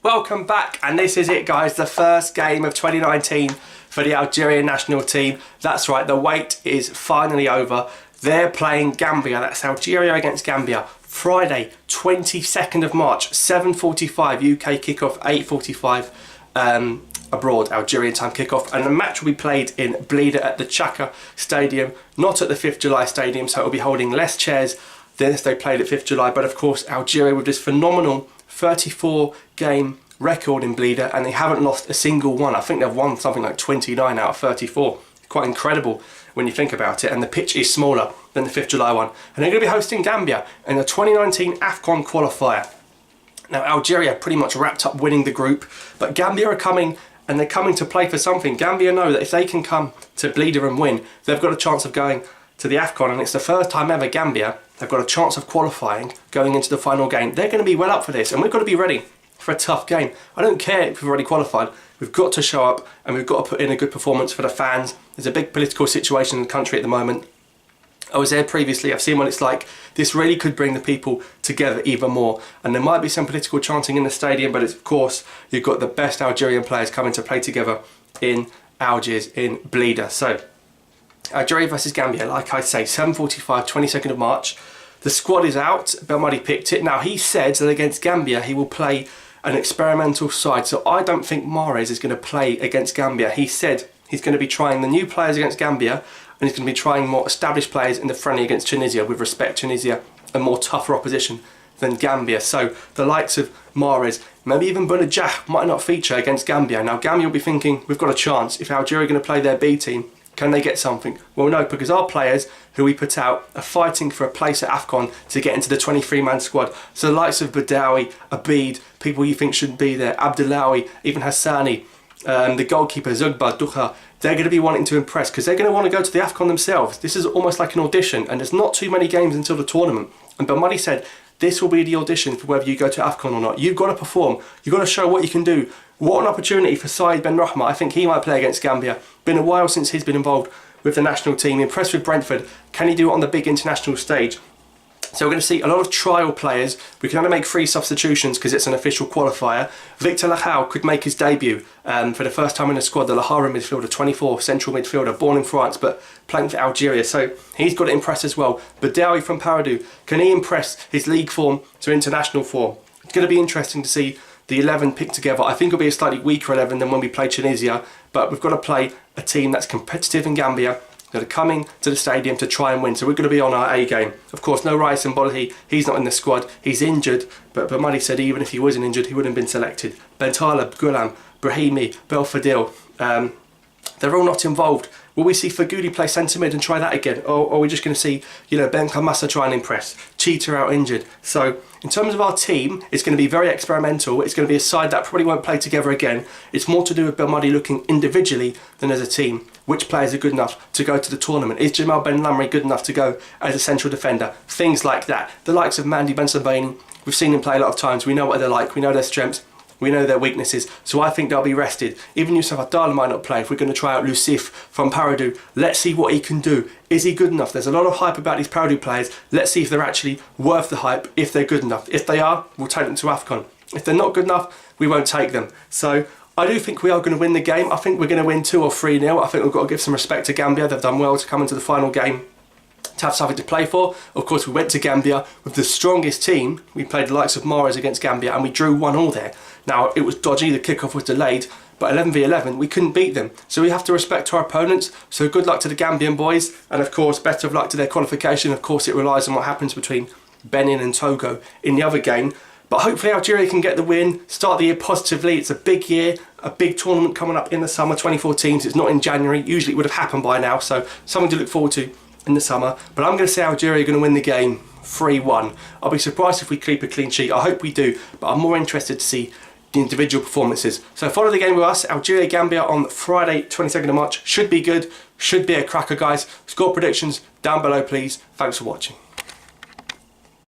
Welcome back, and this is it guys, the first game of 2019 for the Algerian national team. That's right, the wait is finally over. They're playing Gambia. That's Algeria against Gambia. Friday, 22nd of March, 7:45 UK kickoff, 8:45 abroad, Algerian time kickoff. And the match will be played in Blida at the Chaka Stadium, not at the 5th July Stadium, so it will be holding less chairs than if they played at 5th July. But of course, Algeria with this phenomenal 34 game record in Blida, and they haven't lost a single one. I think they've won something like 29 out of 34. Quite incredible when you think about it. And the pitch is smaller than the 5th July one. And they're going to be hosting Gambia in the 2019 AFCON qualifier. Now Algeria pretty much wrapped up winning the group, but Gambia are coming, and they're coming to play for something. Gambia know that if they can come to Blida and win, they've got a chance of going to the AFCON, and it's the first time ever Gambia have got a chance of qualifying going into the final game. They're going to be well up for this, and we've got to be ready for a tough game. I don't care if we've already qualified, we've got to show up and we've got to put in a good performance for the fans. There's a big political situation in the country at the moment. I was there previously, I've seen what it's like. This really could bring the people together even more, and there might be some political chanting in the stadium, but of course you've got the best Algerian players coming to play together in Algiers, in Blida. So Algeria versus Gambia, like I say, 7:45, 22nd of March. The squad is out. Belmadi picked it. Now he said that against Gambia he will play an experimental side, so I don't think Mahrez is going to play against Gambia. He said he's going to be trying the new players against Gambia, and he's going to be trying more established players in the friendly against Tunisia. With respect, Tunisia a more tougher opposition than Gambia, so the likes of Mahrez, maybe even Bounedjah might not feature against Gambia. Now Gambia will be thinking, we've got a chance. If Algeria are going to play their B team, can they get something? Well, no, because our players who we put out are fighting for a place at AFCON to get into the 23-man squad. So the likes of Badawi, Abid, people you think shouldn't be there, Abdullawi, even Hassani, the goalkeeper Zugba, Dukha, they're going to be wanting to impress because they're going to want to go to the AFCON themselves. This is almost like an audition, and there's not too many games until the tournament. And Belmadi said, this will be the audition for whether you go to AFCON or not. You've got to perform. You've got to show what you can do. What an opportunity for Saïd Ben Rahma. I think he might play against Gambia. Been a while since he's been involved with the national team. Impressed with Brentford. Can he do it on the big international stage? So we're going to see a lot of trial players. We can only make 3 substitutions because it's an official qualifier. Victor Lachau could make his debut for the first time in the squad. The Lahara midfielder, 24, central midfielder, born in France but playing for Algeria. So he's got to impress as well. Badawi from Paradou, can he impress his league form to international form? It's going to be interesting to see the 11 picked together. I think it'll be a slightly weaker 11 than when we play Tunisia, but we've got to play a team that's competitive in Gambia, that are coming to the stadium to try and win. So we're going to be on our A game. Of course, no Rais Mbolhi, he's not in the squad, he's injured, but Belmadi said even if he wasn't injured, he wouldn't have been selected. Bentala, Gulam, Brahimi, Belfadil, they're all not involved. Will we see Fagudi play centre mid and try that again? Or are we just going to see, Ben Kamasa try and impress? Cheetah out injured. So in terms of our team, it's going to be very experimental. It's going to be a side that probably won't play together again. It's more to do with Belmadi looking individually than as a team. Which players are good enough to go to the tournament? Is Jamal Ben Lamri good enough to go as a central defender? Things like that. The likes of Mandy Ben Sabaini, we've seen them play a lot of times. We know what they're like. We know their strengths. We know their weaknesses, so I think they'll be rested. Even Youssef Abdallah might not play if we're going to try out Lucif from Paradou. Let's see what he can do. Is he good enough? There's a lot of hype about these Paradou players. Let's see if they're actually worth the hype, if they're good enough. If they are, we'll take them to AFCON. If they're not good enough, we won't take them. So I do think we are going to win the game. I think we're going to win 2 or 3-0. I think we've got to give some respect to Gambia. They've done well to come into the final game, to have something to play for. Of course, we went to Gambia with the strongest team. We played the likes of Mahrez against Gambia and we drew 1-1 there. Now, it was dodgy, the kickoff was delayed, but 11v11, we couldn't beat them. So we have to respect our opponents. So good luck to the Gambian boys, and of course, better of luck to their qualification. Of course, it relies on what happens between Benin and Togo in the other game. But hopefully Algeria can get the win, start the year positively. It's a big year, a big tournament coming up in the summer, 24 teams. It's not in January. Usually it would have happened by now, so something to look forward to in the summer. But I'm going to say Algeria are going to win the game 3-1. I'll be surprised if we keep a clean sheet. I hope we do, but I'm more interested to see the individual performances. So follow the game with us. Algeria Gambia on Friday 22nd of March. Should be good, should be a cracker guys. Score predictions down below please. Thanks for watching.